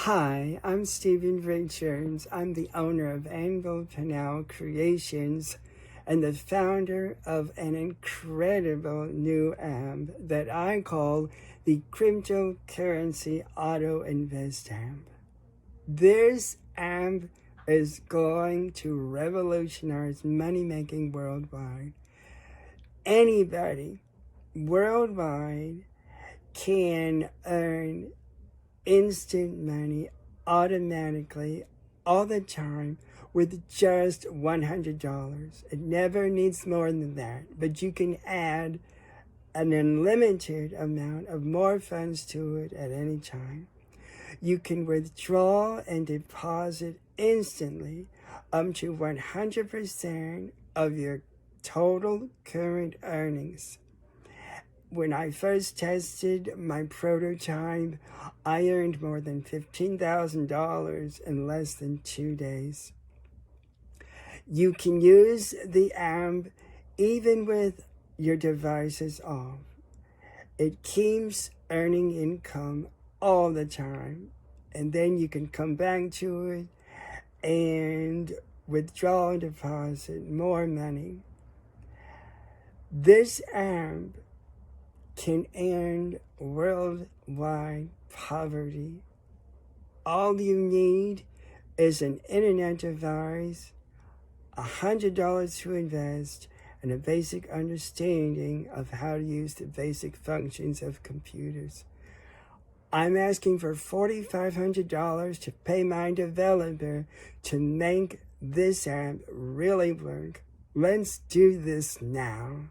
Hi, I'm Stephen Richards. I'm the owner of Anvil Panow Creations and the founder of an incredible new amp that I call the Cryptocurrency Auto Invest amp. This amp is going to revolutionize money making worldwide. Anybody worldwide can earn instant money automatically all the time with just $100. It never needs more than that, but you can add an unlimited amount of more funds to it at any time. You can withdraw and deposit instantly up to 100% of your total current earnings. When I first tested my prototype, I earned more than $15,000 in less than 2 days. You can use the amp even with your devices off. It keeps earning income all the time, and then you can come back to it and withdraw and deposit more money. This amp can end worldwide poverty. All you need is an internet device, $100 to invest, and a basic understanding of how to use the basic functions of computers. I'm asking for $4,500 to pay my developer to make this app really work. Let's do this now.